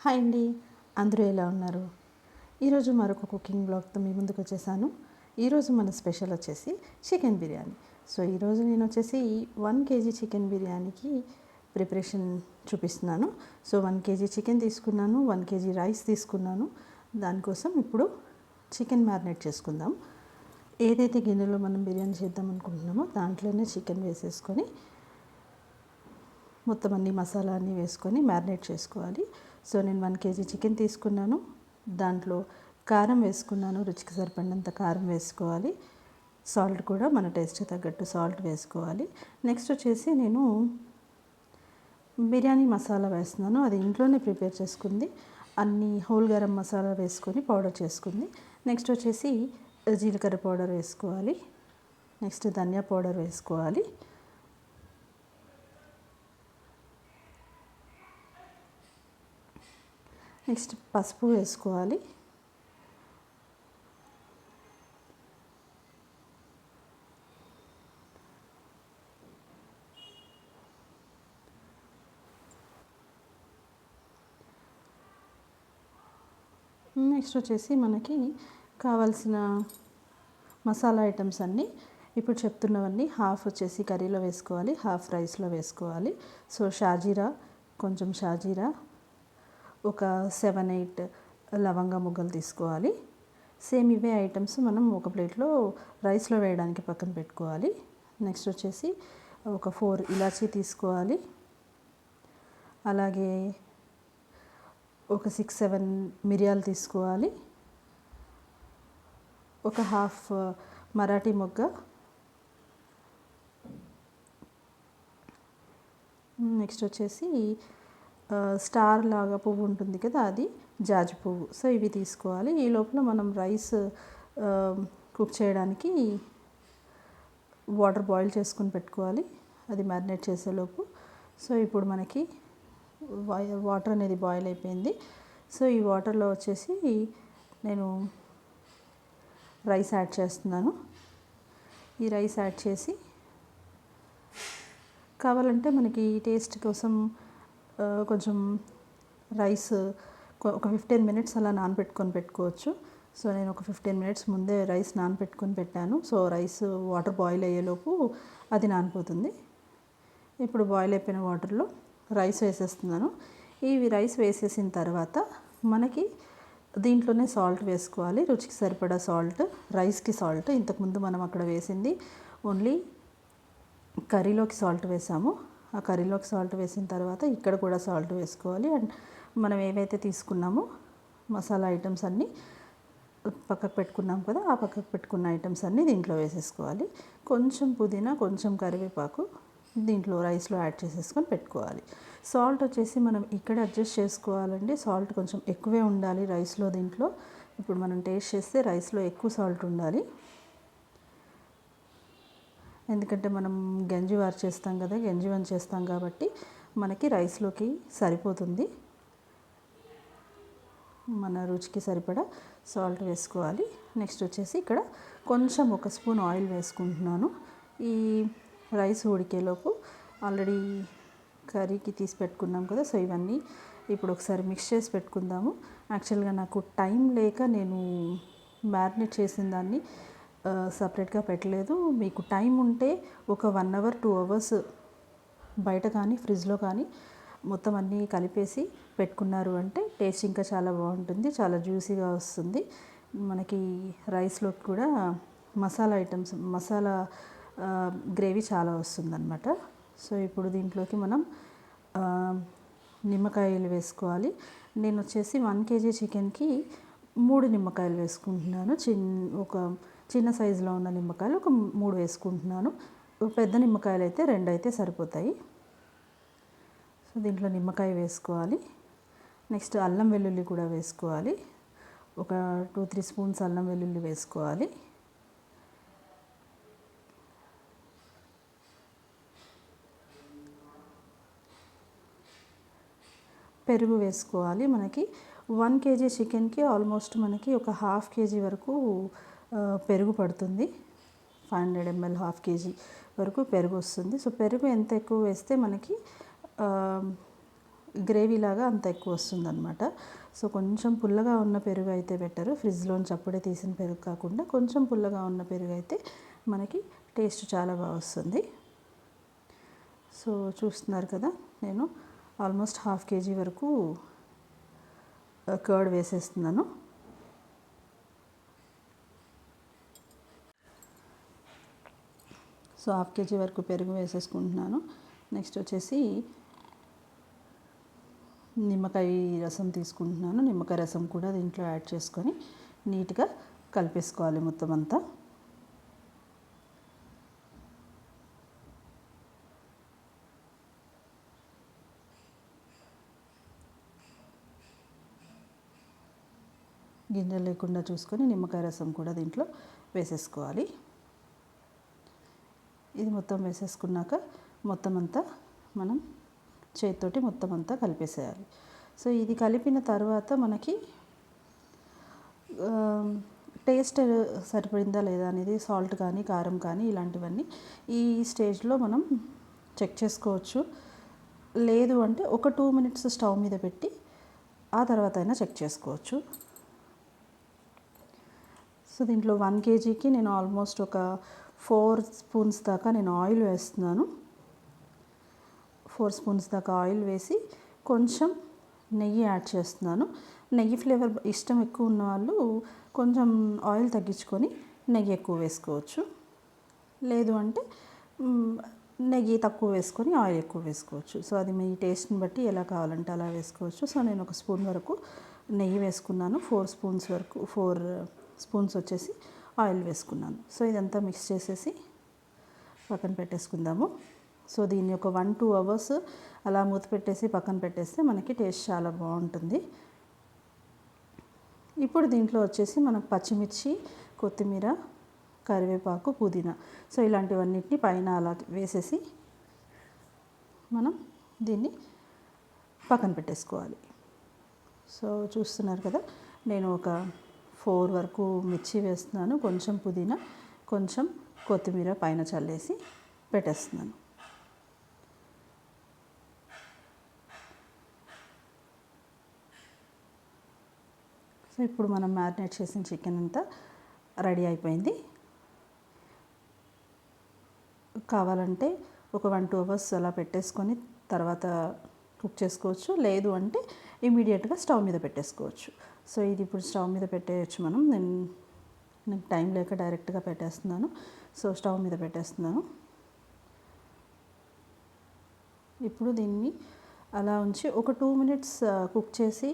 Hi అండి, అందరూ ఎలా ఉన్నారు? ఈరోజు మరొక కుకింగ్ బ్లాగ్తో మీ ముందుకు వచ్చేసాను. ఈరోజు మన స్పెషల్ వచ్చేసి చికెన్ బిర్యానీ. సో ఈరోజు నేను వచ్చేసి 1 కేజీ చికెన్ బిర్యానీకి ప్రిపరేషన్ చూపిస్తున్నాను. సో 1 కేజీ చికెన్ తీసుకున్నాను, 1 కేజీ రైస్ తీసుకున్నాను. దానికోసం ఇప్పుడు చికెన్ మ్యారినేట్ చేసుకుందాం. ఏదైతే గిన్నెలో మనం బిర్యానీ చేద్దాం అనుకుంటున్నామో దాంట్లోనే చికెన్ వేసేసుకొని మొత్తం అన్ని మసాలా అన్నీ వేసుకొని మ్యారినేట్ చేసుకోవాలి. సో నేను 1 కేజీ చికెన్ తీసుకున్నాను. దాంట్లో కారం వేసుకున్నాను, రుచికి సరిపడినంత కారం వేసుకోవాలి. సాల్ట్ కూడా మన టేస్ట్కి తగ్గట్టు సాల్ట్ వేసుకోవాలి. నెక్స్ట్ వచ్చేసి నేను బిర్యానీ మసాలా వేస్తున్నాను. అది ఇంట్లోనే ప్రిపేర్ చేసుకుంది. అన్ని హోల్ గరం మసాలా వేసుకొని పౌడర్ చేసుకుంది. నెక్స్ట్ వచ్చేసి జీలకర్ర పౌడర్ వేసుకోవాలి. నెక్స్ట్ ధనియా పౌడర్ వేసుకోవాలి. నెక్స్ట్ పసుపు వేసుకోవాలి. నెక్స్ట్ వచ్చేసి మనకి కావాల్సిన మసాలా ఐటమ్స్ అన్నీ ఇప్పుడు చెప్తున్నవన్నీ హాఫ్ వచ్చేసి కర్రీలో వేసుకోవాలి, హాఫ్ రైస్లో వేసుకోవాలి. సో షాజీరా, కొంచెం షాజీరా, ఒక 7-8 లవంగా ముగ్గలు తీసుకోవాలి. సేమ్ ఇవే ఐటమ్స్ మనం ఒక ప్లేట్లో రైస్లో వేయడానికి పక్కన పెట్టుకోవాలి. నెక్స్ట్ వచ్చేసి ఒక 4 ఇలాచీ తీసుకోవాలి. అలాగే ఒక 6-7 మిరియాలు తీసుకోవాలి. ఒక హాఫ్ మరాఠీ మొగ్గ, నెక్స్ట్ వచ్చేసి స్టార్ లాగా పువ్వు ఉంటుంది కదా, అది జాజి పువ్వు. సో ఇవి తీసుకోవాలి. ఈ లోపల మనం రైస్ కుక్ చేయడానికి వాటర్ బాయిల్ చేసుకొని పెట్టుకోవాలి, అది మ్యారినేట్ చేసేలోపు. సో ఇప్పుడు మనకి వాటర్ అనేది బాయిల్ అయిపోయింది. సో ఈ వాటర్లో వచ్చేసి నేను రైస్ యాడ్ చేస్తున్నాను. ఈ రైస్ యాడ్ చేసి కావాలంటే మనకి టేస్ట్ కోసం కొంచెం రైస్ ఒక 15 మినిట్స్ అలా నానబెట్టుకొని పెట్టుకోవచ్చు. సో నేను ఒక 15 మినిట్స్ ముందే రైస్ నానబెట్టుకొని పెట్టాను. సో రైస్ వాటర్ బాయిల్ అయ్యేలోపు అది నానిపోతుంది. ఇప్పుడు బాయిల్ అయిపోయిన వాటర్లో రైస్ వేసేస్తున్నాను. ఇవి రైస్ వేసేసిన తర్వాత మనకి దీంట్లోనే సాల్ట్ వేసుకోవాలి, రుచికి సరిపడా సాల్ట్, రైస్కి సాల్ట్. ఇంతకుముందు మనం అక్కడ వేసింది ఓన్లీ కర్రీలోకి సాల్ట్ వేసాము. ఆ కర్రీలోకి సాల్ట్ వేసిన తర్వాత ఇక్కడ కూడా సాల్ట్ వేసుకోవాలి. అండ్ మనం ఏవైతే తీసుకున్నామో మసాలా ఐటమ్స్ అన్నీ పక్కకు పెట్టుకున్నాం కదా, ఆ పక్కకు పెట్టుకున్న ఐటమ్స్ అన్నీ దీంట్లో వేసేసుకోవాలి. కొంచెం పుదీనా, కొంచెం కరివేపాకు దీంట్లో రైస్లో యాడ్ చేసేసుకొని పెట్టుకోవాలి. సాల్ట్ వచ్చేసి మనం ఇక్కడ అడ్జస్ట్ చేసుకోవాలండి. సాల్ట్ కొంచెం ఎక్కువే ఉండాలి రైస్లో. దీంట్లో ఇప్పుడు మనం టేస్ట్ చేస్తే రైస్లో ఎక్కువ సాల్ట్ ఉండాలి. ఎందుకంటే మనం గంజివార్ చేస్తాం కదా, గంజివన్ చేస్తాం కాబట్టి మనకి రైస్లోకి సరిపోతుంది. మన రుచికి సరిపడా సాల్ట్ వేసుకోవాలి. నెక్స్ట్ వచ్చేసి ఇక్కడ కొంచెం ఒక స్పూన్ ఆయిల్ వేసుకుంటున్నాను. ఈ రైస్ ఉడికేలోపు ఆల్రెడీ కర్రీకి తీసి పెట్టుకున్నాం కదా, సో ఇవన్నీ ఇప్పుడు ఒకసారి మిక్స్ చేసి పెట్టుకుందాము. యాక్చువల్గా నాకు టైం లేక నేను మ్యారినేట్ చేసిన దాన్ని సపరేట్గా పెట్టలేదు. మీకు టైం ఉంటే ఒక 1 అవర్ 2 అవర్స్ బయట కానీ ఫ్రిడ్జ్లో కానీ మొత్తం అన్నీ కలిపేసి పెట్టుకున్నారు అంటే టేస్ట్ ఇంకా చాలా బాగుంటుంది, చాలా జ్యూసీగా వస్తుంది. మనకి రైస్లోకి కూడా మసాలా ఐటమ్స్, మసాలా గ్రేవీ చాలా వస్తుందన్నమాట. సో ఇప్పుడు దీంట్లోకి మనం నిమ్మకాయలు వేసుకోవాలి. నేను వచ్చేసి 1 కేజీ చికెన్కి 3 నిమ్మకాయలు వేసుకుంటున్నాను. ఒక చిన్న సైజులో ఉన్న నిమ్మకాయలు ఒక 3 వేసుకుంటున్నాను. పెద్ద నిమ్మకాయలు అయితే 2 అయితే సరిపోతాయి. సో దీంట్లో నిమ్మకాయ వేసుకోవాలి. నెక్స్ట్ అల్లం వెల్లుల్లి కూడా వేసుకోవాలి. ఒక 2-3 స్పూన్స్ అల్లం వెల్లుల్లి వేసుకోవాలి. పెరుగు వేసుకోవాలి. మనకి 1 కేజీ చికెన్కి ఆల్మోస్ట్ మనకి ఒక హాఫ్ కేజీ వరకు పెరుగు పడుతుంది. 500 ml హాఫ్ కేజీ వరకు పెరుగు వస్తుంది. సో పెరుగు ఎంత ఎక్కువ వేస్తే మనకి గ్రేవీ లాగా అంత ఎక్కువ వస్తుందన్నమాట. సో కొంచెం పుల్లగా ఉన్న పెరుగు అయితే బెటరు. ఫ్రిడ్జ్లోంచి అప్పుడే తీసిన పెరుగు కాకుండా కొంచెం పుల్లగా ఉన్న పెరుగు అయితే మనకి టేస్ట్ చాలా బాగా వస్తుంది. సో చూస్తున్నారు కదా, నేను ఆల్మోస్ట్ హాఫ్ కేజీ వరకు కర్డ్ వేసేస్తున్నాను. సో హాఫ్ కేజీ వరకు పెరుగు వేసేసుకుంటున్నాను. నెక్స్ట్ వచ్చేసి నిమ్మకాయ రసం తీసుకుంటున్నాను. నిమ్మకాయ రసం కూడా దీంట్లో యాడ్ చేసుకొని నీట్గా కలిపేసుకోవాలి మొత్తం అంతా. గింజలు లేకుండా చూసుకొని నిమ్మకాయ రసం కూడా దీంట్లో వేసేసుకోవాలి. ఇది మొత్తం వేసేసుకున్నాక మొత్తం అంతా మనం చేతితోటి మొత్తం అంతా కలిపేసేయాలి. సో ఇది కలిపిన తర్వాత మనకి టేస్ట్ సరిపడిందా లేదా అనేది సాల్ట్ కానీ కారం కానీ ఇలాంటివన్నీ ఈ స్టేజ్లో మనం చెక్ చేసుకోవచ్చు. లేదు అంటే ఒక 2 మినిట్స్ స్టవ్ మీద పెట్టి ఆ తర్వాత అయినా చెక్ చేసుకోవచ్చు. సో దీంట్లో 1 కేజీకి నేను ఆల్మోస్ట్ ఒక 4 స్పూన్స్ దాకా నేను ఆయిల్ వేస్తున్నాను. 4 స్పూన్స్ దాకా ఆయిల్ వేసి కొంచెం నెయ్యి యాడ్ చేస్తున్నాను. నెయ్యి ఫ్లేవర్ ఇష్టం ఎక్కువ ఉన్న వాళ్ళు కొంచెం ఆయిల్ తగ్గించుకొని నెయ్యి ఎక్కువ వేసుకోవచ్చు. లేదు అంటే నెయ్యి తక్కువ వేసుకొని ఆయిల్ ఎక్కువ వేసుకోవచ్చు. సో అది మీ టేస్ట్ని బట్టి ఎలా కావాలంటే అలా వేసుకోవచ్చు. సో నేను ఒక స్పూన్ వరకు నెయ్యి వేసుకున్నాను. 4 స్పూన్స్ వరకు 4 స్పూన్స్ వచ్చేసి ఆయిల్ వేసుకున్నాను. సో ఇదంతా మిక్స్ చేసేసి పక్కన పెట్టేసుకుందాము. సో దీన్ని ఒక 1-2 అవర్స్ అలా మూత పెట్టేసి పక్కన పెట్టేస్తే మనకి టేస్ట్ చాలా బాగుంటుంది. ఇప్పుడు దీంట్లో వచ్చేసి మనకు పచ్చిమిర్చి, కొత్తిమీర, కరివేపాకు, పుదీనా సో ఇలాంటివన్నిటిని పైన అలా వేసేసి మనం దీన్ని పక్కన పెట్టేసుకోవాలి. సో చూస్తున్నారు కదా, నేను ఒక 4 వరకు మిర్చి వేస్తున్నాను. కొంచెం పుదీనా, కొంచెం కొత్తిమీర పైన చల్లేసి పెట్టేస్తున్నాను. సో ఇప్పుడు మనం మ్యారినేట్ చేసిన చికెన్ అంతా రెడీ అయిపోయింది. కావాలంటే ఒక 1-2 అవర్స్ అలా పెట్టేసుకొని తర్వాత కుక్ చేసుకోవచ్చు. లేదు అంటే ఇమీడియట్గా స్టవ్ మీద పెట్టేసుకోవచ్చు. సో ఇది ఇప్పుడు స్టవ్ మీద పెట్టేయచ్చు మనం. నాకు టైం లేక డైరెక్ట్గా పెట్టేస్తున్నాను. సో స్టవ్ మీద పెట్టేస్తున్నాను. ఇప్పుడు దీన్ని అలా ఉంచి ఒక 2 మినిట్స్ కుక్ చేసి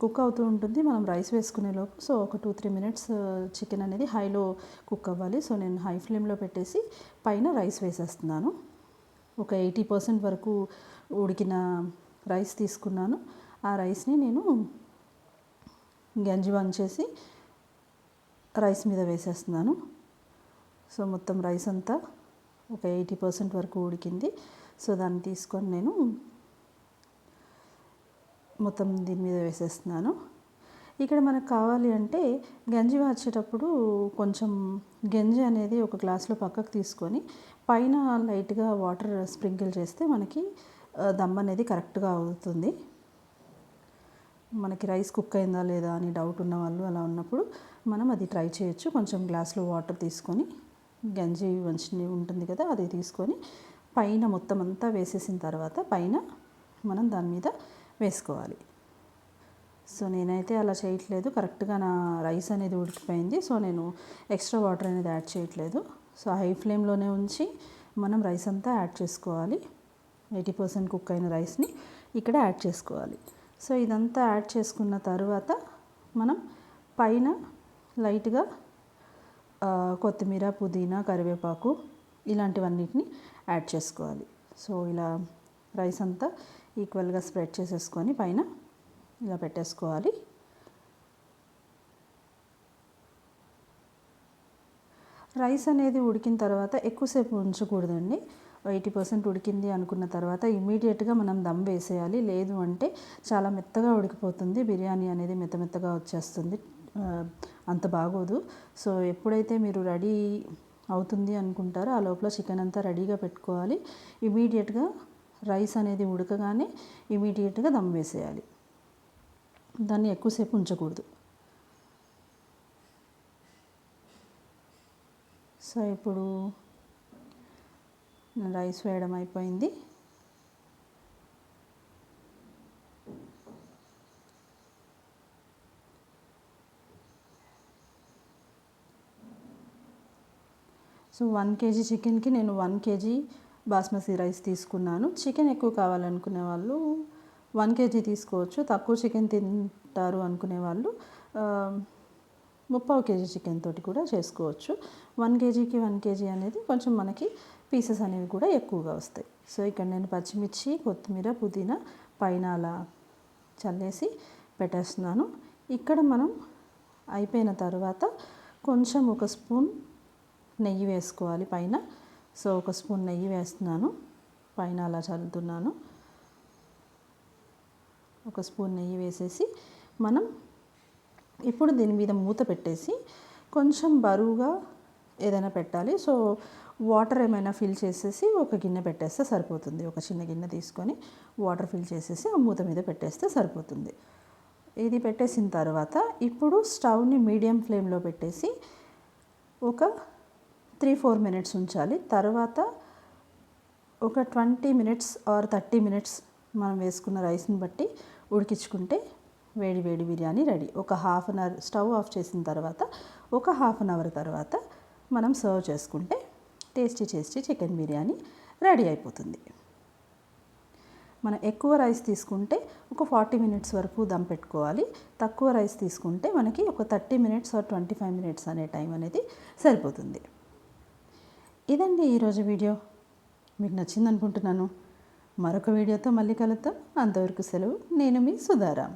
కుక్ అవుతూ ఉంటుంది మనం రైస్ వేసుకునే లోపు. సో ఒక 2-3 మినిట్స్ చికెన్ అనేది హైలో కుక్ అవ్వాలి. సో నేను హై ఫ్లేమ్లో పెట్టేసి పైన రైస్ వేసేస్తున్నాను. ఒక 80% వరకు ఉడికిన రైస్ తీసుకున్నాను. ఆ రైస్ని నేను గంజి వంచేసి రైస్ మీద వేసేస్తున్నాను. సో మొత్తం రైస్ అంతా ఒక 80% వరకు ఉడికింది. సో దాన్ని తీసుకొని నేను మొత్తం దీని మీద వేసేస్తున్నాను. ఇక్కడ మనకు కావాలి అంటే గంజి వచ్చేటప్పుడు కొంచెం గంజి అనేది ఒక గ్లాస్లో పక్కకు తీసుకొని పైన లైట్గా వాటర్ స్ప్రింకిల్ చేస్తే మనకి దమ్ అనేది కరెక్ట్గా అవుతుంది. మనకి రైస్ కుక్ అయిందా లేదా అని డౌట్ ఉన్న వాళ్ళు అలా ఉన్నప్పుడు మనం అది ట్రై చేయొచ్చు. కొంచెం గ్లాస్లో వాటర్ తీసుకొని గంజి వంచి ఉంటుంది కదా, అది తీసుకొని పైన మొత్తం అంతా వేసేసిన తర్వాత పైన మనం దాని మీద వేసుకోవాలి. సో నేనైతే అలా చేయట్లేదు. కరెక్ట్గా నా రైస్ అనేది ఉడికిపోయింది. సో నేను ఎక్స్ట్రా వాటర్ అనేది యాడ్ చేయట్లేదు. సో హై ఫ్లేమ్లోనే ఉంచి మనం రైస్ అంతా యాడ్ చేసుకోవాలి. 80% కుక్ అయిన రైస్ని ఇక్కడ యాడ్ చేసుకోవాలి. సో ఇదంతా యాడ్ చేసుకున్న తర్వాత మనం పైన లైట్గా కొత్తిమీర, పుదీనా, కరివేపాకు ఇలాంటివన్నిటిని యాడ్ చేసుకోవాలి. సో ఇలా రైస్ అంతా ఈక్వల్గా స్ప్రెడ్ చేసేసుకొని పైన ఇలా పెట్టేసుకోవాలి. రైస్ అనేది ఉడికిన తర్వాత ఎక్కువసేపు ఉంచకూడదండి. 80% ఉడికింది అనుకున్న తర్వాత ఇమీడియట్గా మనం దమ్ వేసేయాలి. లేదు అంటే చాలా మెత్తగా ఉడికిపోతుంది. బిర్యానీ అనేది మెత్తగా వచ్చేస్తుంది. అంత బాగోదు. సో ఎప్పుడైతే మీరు రెడీ అవుతుంది అనుకుంటారో ఆ లోపల చికెన్ అంతా రెడీగా పెట్టుకోవాలి. ఇమీడియట్గా రైస్ అనేది ఉడకగానే ఇమీడియట్గా దమ్ వేసేయాలి, దాన్ని ఎక్కువసేపు ఉంచకూడదు. సో ఇప్పుడు రైస్ వేయడం అయిపోయింది. సో 1 kg చికెన్కి నేను 1 kg బాస్మతి రైస్ తీసుకున్నాను. చికెన్ ఎక్కువ కావాలనుకునే వాళ్ళు 1 kg తీసుకోవచ్చు. తక్కువ చికెన్ తింటారు అనుకునే వాళ్ళు 3/4 kg చికెన్ తోటి కూడా చేసుకోవచ్చు. 1 kgకి 1 kg అనేది కొంచెం మనకి పీసెస్ అనేవి కూడా ఎక్కువగా వస్తాయి. సో ఇక్కడ నేను పచ్చిమిర్చి, కొత్తిమీర, పుదీనా పైన అలా చల్లేసి పెట్టేస్తున్నాను. ఇక్కడ మనం అయిపోయిన తర్వాత కొంచెం ఒక స్పూన్ నెయ్యి వేసుకోవాలి పైన. సో ఒక స్పూన్ నెయ్యి వేస్తున్నాను, పైన అలా చల్లుతున్నాను. ఒక స్పూన్ నెయ్యి వేసేసి మనం ఇప్పుడు దీని మీద మూత పెట్టేసి కొంచెం బరువుగా ఏదైనా పెట్టాలి. సో వాటర్ ఏమైనా ఫిల్ చేసేసి ఒక గిన్నె పెట్టేస్తే సరిపోతుంది. ఒక చిన్న గిన్నె తీసుకొని వాటర్ ఫిల్ చేసేసి ఆ మూత మీద పెట్టేస్తే సరిపోతుంది. ఇది పెట్టేసిన తర్వాత ఇప్పుడు స్టవ్ని మీడియం ఫ్లేమ్లో పెట్టేసి ఒక 3-4 మినిట్స్ ఉంచాలి. తర్వాత ఒక 20 మినిట్స్ ఆర్ 30 మినిట్స్ మనం వేసుకున్న రైస్ని బట్టి ఉడికించుకుంటే వేడి వేడి బిర్యానీ రెడీ. ఒక half an hour stove off చేసిన తర్వాత ఒక హాఫ్ అన్ అవర్ తర్వాత మనం సర్వ్ చేసుకుంటే టేస్టీ చికెన్ బిర్యానీ రెడీ అయిపోతుంది. మనం ఎక్కువ రైస్ తీసుకుంటే ఒక 40 మినిట్స్ వరకు దమ్ పెట్టుకోవాలి. తక్కువ రైస్ తీసుకుంటే మనకి ఒక 30 మినిట్స్ ఆర్ 25 మినిట్స్ అనే టైం అనేది సరిపోతుంది. ఇదండి ఈరోజు వీడియో. మీకు నచ్చింది అనుకుంటున్నాను. మరొక వీడియోతో మళ్ళీ కలుద్దాం. అంతవరకు సెలవు. నేను మీ సుధారాం.